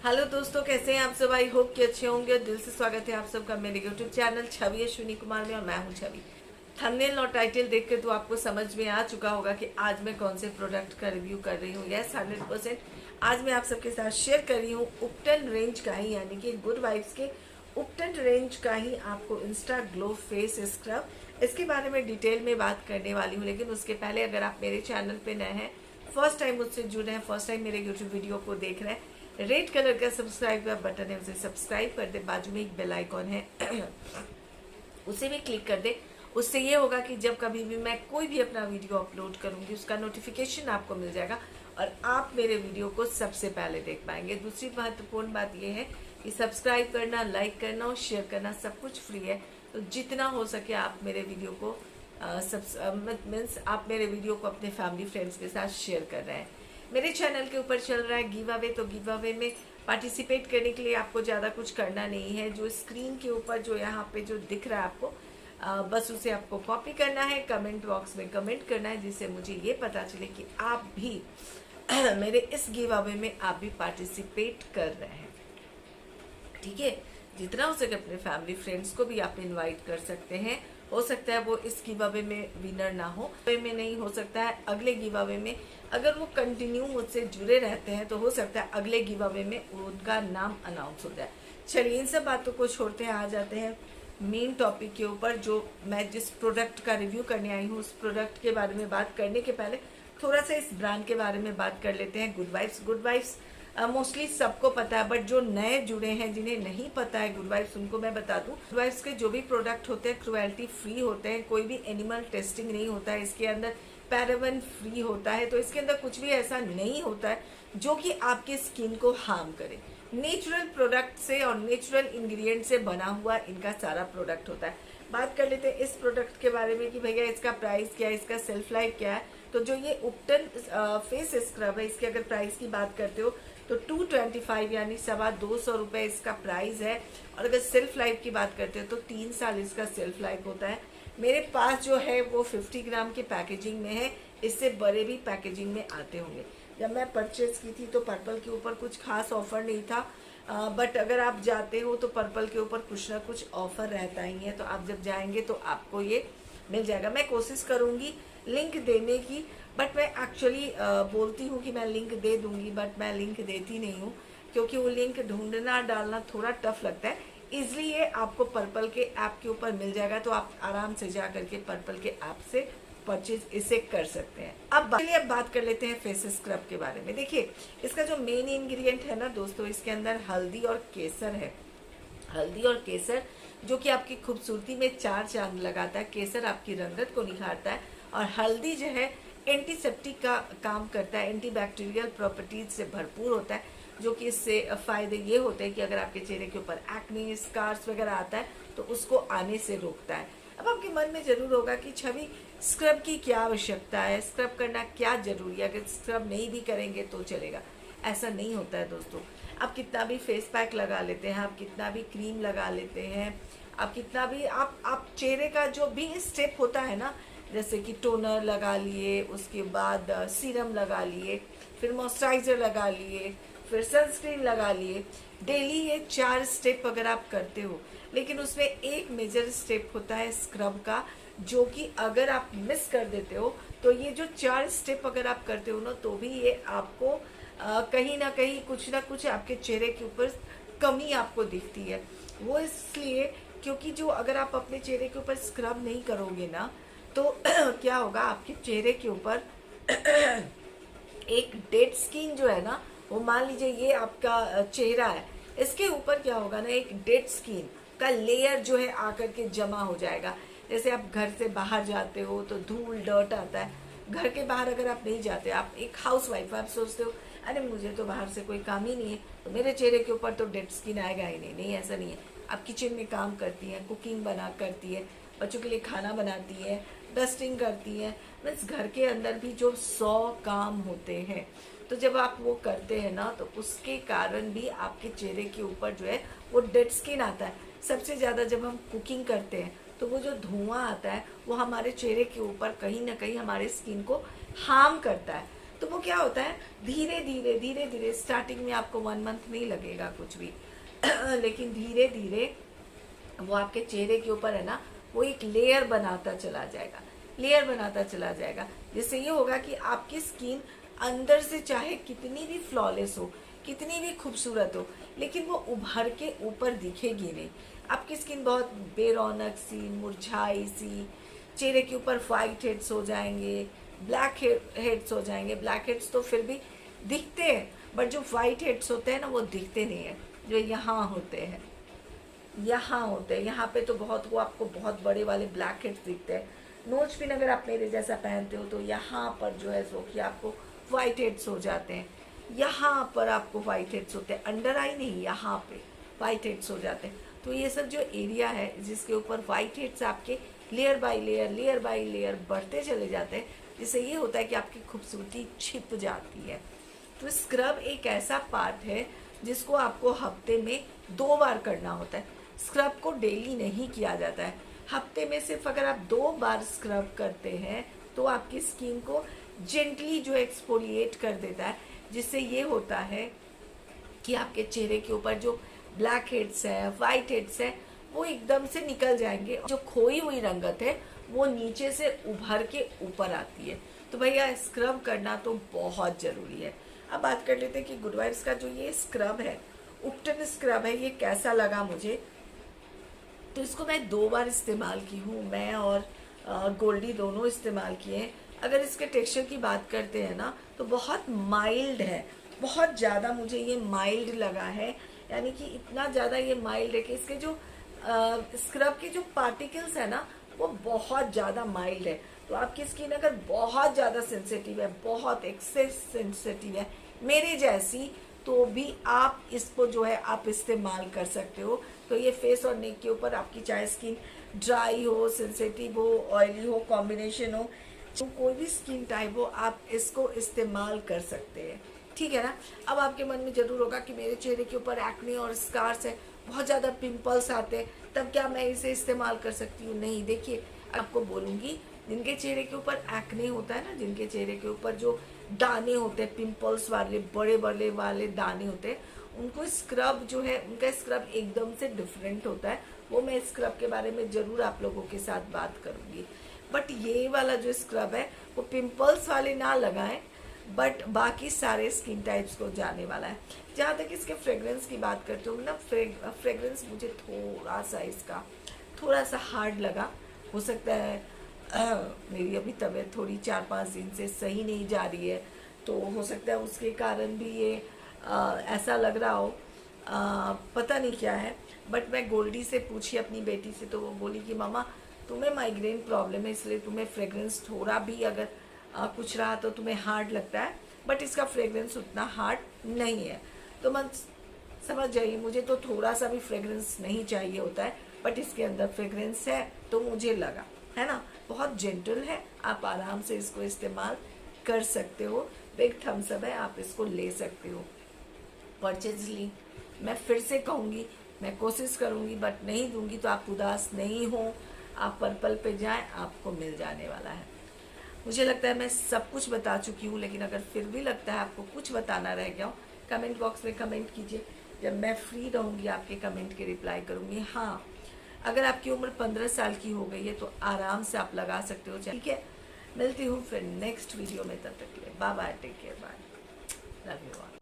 Hello दोस्तों, कैसे हैं आप सब। आई होप कि अच्छे होंगे। दिल से स्वागत है आप सबका मेरे यूट्यूब चैनल छवि अश्विनी कुमार में और मैं हूं छवि। थंबनेल और टाइटल देख के तो आपको समझ में आ चुका होगा कि आज मैं कौन से प्रोडक्ट का रिव्यू कर रही हूँ। यस, 100% आज मैं आप सबके साथ शेयर कर रही हूँ उपटन रेंज का ही, यानी कि गुड वाइब्स के उपटन रेंज का ही आपको इंस्टा ग्लो फेस स्क्रब। इसके बारे में डिटेल में बात करने वाली हूँ, लेकिन उसके पहले अगर आप मेरे चैनल पे नए हैं, फर्स्ट टाइम मुझसे जुड़े हैं, फर्स्ट टाइम मेरे यूट्यूब वीडियो को देख रहे हैं, रेड कलर का सब्सक्राइब का बटन है, उसे सब्सक्राइब कर दे। बाजू में एक बेल आइकॉन है उसे भी क्लिक कर दे। उससे ये होगा कि जब कभी भी मैं कोई भी अपना वीडियो अपलोड करूंगी उसका नोटिफिकेशन आपको मिल जाएगा और आप मेरे वीडियो को सबसे पहले देख पाएंगे। दूसरी महत्वपूर्ण बात यह है कि सब्सक्राइब करना, लाइक करना और शेयर करना सब कुछ फ्री है। तो जितना हो सके आप मेरे वीडियो को मीन्स आप मेरे वीडियो को अपने फैमिली फ्रेंड्स के साथ शेयर कर रहे हैं। मेरे चैनल के ऊपर चल रहा है गिव अवे, तो गिव अवे में पार्टिसिपेट करने के लिए आपको ज़्यादा कुछ करना नहीं है। जो स्क्रीन के ऊपर जो यहाँ पे जो दिख रहा है आपको, बस उसे आपको कॉपी करना है, कमेंट बॉक्स में कमेंट करना है, जिससे मुझे ये पता चले कि आप भी मेरे इस गिव अवे में आप भी पार्टिसिपेट कर रहे हैं। ठीक है, जितना हो सके अपने फैमिली फ्रेंड्स को भी आप इनवाइट कर सकते हैं। हो सकता है वो इस गिव अवे में विनर ना हो, में नहीं हो सकता है अगले गिव अवे में, अगर वो कंटिन्यू मुझसे जुड़े रहते हैं तो हो सकता है अगले गिव अवे में उनका नाम अनाउंस हो जाए। चलिए इन सब बातों को छोड़ते हैं, आ जाते हैं मेन टॉपिक के ऊपर। जो मैं जिस प्रोडक्ट का रिव्यू करने आई हूँ उस प्रोडक्ट के बारे में बात करने के पहले थोड़ा सा इस ब्रांड के बारे में बात कर लेते हैं। Good vibes, good vibes mostly सबको पता है, बट जो नए जुड़े हैं जिन्हें नहीं पता है गुड वाइब्स, उनको मैं बता दूं। गुड वाइब्स के जो भी प्रोडक्ट होते हैं क्रुएल्टी फ्री होते हैं, कोई भी एनिमल टेस्टिंग नहीं होता है, इसके अंदर पैराबेन फ्री होता है, तो इसके अंदर कुछ भी ऐसा नहीं होता है जो कि आपके स्किन को हार्म करे। नेचुरल प्रोडक्ट से और नेचुरल इंग्रेडिएंट से बना हुआ इनका सारा प्रोडक्ट होता है। बात कर लेते हैं इस प्रोडक्ट के बारे में कि भैया इसका प्राइस क्या है, इसका सेल्फ लाइफ क्या है। तो जो ये उपटन फेस स्क्रब है, इसके अगर प्राइस की बात करते हो तो 225 यानी 225 रुपये इसका प्राइस है। और अगर सेल्फ लाइफ की बात करते हो तो 3 साल इसका सेल्फ लाइफ होता है। मेरे पास जो है वो 50 ग्राम के पैकेजिंग में है, इससे बड़े भी पैकेजिंग में आते होंगे। जब मैं परचेज की थी तो पर्पल के ऊपर कुछ खास ऑफर नहीं था, बट अगर आप जाते हो तो पर्पल के ऊपर कुछ ना कुछ ऑफर रहता ही है, तो आप जब जाएंगे तो आपको ये मिल जाएगा। मैं कोशिश करूँगी लिंक देने की, बट मैं एक्चुअली बोलती हूँ कि मैं लिंक दे दूँगी, बट मैं लिंक देती नहीं हूँ क्योंकि वो लिंक ढूंढना डालना थोड़ा टफ लगता है। इसलिए ये आपको पर्पल के ऐप के ऊपर मिल जाएगा, तो आप आराम से जा करके पर्पल के ऐप से परचेज इसे कर सकते हैं। अब बात कर लेते हैं फेस स्क्रब के बारे में। देखिए इसका जो मेन इंग्रेडिएंट है ना दोस्तों, इसके अंदर हल्दी और केसर है। हल्दी और केसर जो कि आपकी खूबसूरती में 4 चांद लगाता है। केसर आपकी रंगत को निखारता है और हल्दी जो है एंटीसेप्टिक का काम करता है, एंटीबैक्टीरियल प्रॉपर्टीज से भरपूर होता है, जो कि इससे फायदे ये होते हैं कि अगर आपके चेहरे के ऊपर एक्ने, स्कार्स वगैरह आता है तो उसको आने से रोकता है। अब आपके मन में जरूर होगा कि छवि स्क्रब की क्या आवश्यकता है, स्क्रब करना क्या जरूरी है, अगर स्क्रब नहीं भी करेंगे तो चलेगा। ऐसा नहीं होता है दोस्तों। आप कितना भी फेस पैक लगा लेते हैं, आप कितना भी क्रीम लगा लेते हैं, आप कितना भी आप चेहरे का जो भी स्टेप होता है ना, जैसे कि टोनर लगा लिए, उसके बाद सीरम लगा लिए, फिर मॉइस्चराइजर लगा लिए, फिर सनस्क्रीन लगा लिए, डेली ये 4 स्टेप अगर आप करते हो, लेकिन उसमें एक मेजर स्टेप होता है स्क्रब का, जो कि अगर आप मिस कर देते हो तो ये जो 4 स्टेप अगर आप करते हो ना, तो भी ये आपको कहीं ना कहीं कुछ ना कुछ आपके चेहरे के ऊपर कमी आपको दिखती है। वो इसलिए क्योंकि जो अगर आप अपने चेहरे के ऊपर स्क्रब नहीं करोगे ना, तो क्या होगा, आपके चेहरे के ऊपर एक डेड स्किन जो है ना, वो मान लीजिए ये आपका चेहरा है, इसके ऊपर क्या होगा ना, एक डेड स्किन का लेयर जो है आकर के जमा हो जाएगा। जैसे आप घर से बाहर जाते हो तो धूल डर्ट आता है, घर के बाहर अगर आप नहीं जाते, आप एक हाउस वाइफ, आप सोचते हो अरे मुझे तो बाहर से कोई काम ही नहीं है, तो मेरे चेहरे के ऊपर तो डेड स्किन आएगा ही नहीं। नहीं, ऐसा नहीं है। आप किचन में काम करती हैं, कुकिंग बना करती है, बच्चों के लिए खाना बनाती है, डस्टिंग करती है, मीन्स घर के अंदर भी जो 100 काम होते हैं, तो जब आप वो करते हैं ना, तो उसके कारण भी आपके चेहरे के ऊपर जो है वो डेड स्किन आता है। सबसे ज़्यादा जब हम कुकिंग करते हैं तो वो जो धुआं आता है वो हमारे चेहरे के ऊपर कहीं ना कहीं हमारे स्किन को हार्म करता है। तो वो क्या होता है, धीरे धीरे स्टार्टिंग में आपको 1 मंथ नहीं लगेगा कुछ भी लेकिन धीरे धीरे वो आपके चेहरे के ऊपर है ना, वो एक लेयर बनाता चला जाएगा, जिससे ये होगा कि आपकी स्किन अंदर से चाहे कितनी भी फ्लॉलेस हो, कितनी भी खूबसूरत हो, लेकिन वो उभर के ऊपर दिखेगी नहीं। आपकी स्किन बहुत बेरौनक सी, मुरझाई सी, चेहरे के ऊपर वाइट हेड्स हो जाएंगे, ब्लैक हेड्स हो जाएंगे। ब्लैक हेड्स तो फिर भी दिखते हैं, बट जो वाइट हेड्स होते हैं ना, वो दिखते नहीं है, जो यहाँ होते हैं, यहाँ पे तो बहुत, वो आपको बहुत बड़े वाले ब्लैक हेड्स दिखते हैं। नोज पिन अगर आप मेरे जैसा पहनते हो तो यहाँ पर जो है सो कि आपको वाइट हेड्स हो जाते हैं, यहाँ पर आपको वाइट हेड्स होते हैं, अंडर आई नहीं, यहाँ पे वाइट हेड्स हो जाते हैं। तो ये सब जो एरिया है जिसके ऊपर वाइट हेड्स आपके लेयर बाय लेयर बढ़ते चले जाते हैं, जिससे ये होता है कि आपकी खूबसूरती छिप जाती है। तो स्क्रब एक ऐसा पार्ट है जिसको आपको हफ्ते में 2 बार करना होता है। स्क्रब को डेली नहीं किया जाता है, हफ्ते में सिर्फ अगर आप 2 बार स्क्रब करते हैं तो आपकी स्किन को जेंटली जो एक्सफोलिएट कर देता है, जिससे ये होता है कि आपके चेहरे के ऊपर जो ब्लैक हेड्स है, वाइट हेड्स है, वो एकदम से निकल जाएंगे। जो खोई हुई रंगत है वो नीचे से उभर के ऊपर आती है। तो भैया स्क्रब करना तो बहुत ज़रूरी है। अब बात कर लेते हैं कि गुड वाइब्स का जो ये स्क्रब है, उपटन स्क्रब है, ये कैसा लगा मुझे। तो इसको मैं 2 बार इस्तेमाल की हूँ, मैं और गोल्डी दोनों इस्तेमाल किए हैं। अगर इसके टेक्सचर की बात करते हैं ना, तो बहुत माइल्ड है, बहुत ज़्यादा मुझे ये माइल्ड लगा है, यानी कि इतना ज़्यादा ये माइल्ड है कि इसके जो स्क्रब के जो पार्टिकल्स है ना, वो बहुत ज़्यादा माइल्ड है। तो आपकी स्किन अगर बहुत ज़्यादा सेंसिटिव है, बहुत एक्सेस सेंसिटिव है मेरे जैसी, तो भी आप इसको जो है आप इस्तेमाल कर सकते हो। तो ये फेस और नेक के ऊपर आपकी चाहे स्किन ड्राई हो, सेंसिटिव हो, ऑयली हो, कॉम्बिनेशन हो, तो कोई भी स्किन टाइप हो, आप इसको इस्तेमाल कर सकते हैं, ठीक है ना। अब आपके मन में ज़रूर होगा कि मेरे चेहरे के ऊपर एक्ने और स्कार्स है, बहुत ज़्यादा पिंपल्स आते हैं, तब क्या मैं इसे इस्तेमाल कर सकती हूँ? नहीं, देखिए आपको बोलूँगी, जिनके चेहरे के ऊपर एक्ने होता है ना, जिनके चेहरे के ऊपर जो दाने होते हैं, पिंपल्स वाले बड़े बड़े वाले दाने होते हैं, उनको स्क्रब जो है, उनका स्क्रब एकदम से डिफरेंट होता है। वो मैं स्क्रब के बारे में ज़रूर आप लोगों के साथ बात करूँगी। बट ये वाला जो स्क्रब है वो पिंपल्स वाले ना लगाएं, बट बाकी सारे स्किन टाइप्स को जाने वाला है। जहाँ तक इसके फ्रेग्रेंस की बात करते हो ना, फ्रेग्रेंस मुझे थोड़ा सा इसका थोड़ा सा हार्ड लगा। हो सकता है मेरी अभी तबीयत थोड़ी 4-5 दिन से सही नहीं जा रही है, तो हो सकता है उसके कारण भी ये ऐसा लग रहा हो, पता नहीं क्या है। बट मैं गोल्डी से पूछी अपनी बेटी से, तो वो बोली कि मामा तुम्हें माइग्रेन प्रॉब्लम है, इसलिए तुम्हें फ्रेग्रेंस थोड़ा भी अगर कुछ रहा तो तुम्हें हार्ड लगता है, बट इसका फ्रेग्रेंस उतना हार्ड नहीं है। तो मन समझ जाइए, मुझे तो थोड़ा सा भी फ्रेग्रेंस नहीं चाहिए होता है, बट इसके अंदर फ्रेग्रेंस है तो मुझे लगा, है ना, बहुत जेंटल है, आप आराम से इसको इस्तेमाल कर सकते हो। बिग थम्स अप है, आप इसको ले सकते हो। परचेज लिंक मैं फिर से कहूँगी, मैं कोशिश करूँगी बट नहीं दूंगी, तो आप उदास नहीं हो, आप पर्पल पे जाएं, आपको मिल जाने वाला है। मुझे लगता है मैं सब कुछ बता चुकी हूँ, लेकिन अगर फिर भी लगता है आपको कुछ बताना रह गया हो, कमेंट बॉक्स में कमेंट कीजिए। जब मैं फ्री रहूँगी आपके कमेंट के रिप्लाई करूँगी। हाँ, अगर आपकी उम्र 15 साल की हो गई है तो आराम से आप लगा सकते हो, ठीक है। मिलती हूँ फिर नेक्स्ट वीडियो में, तब तक के लिए bye bye, take care, bye, love you all.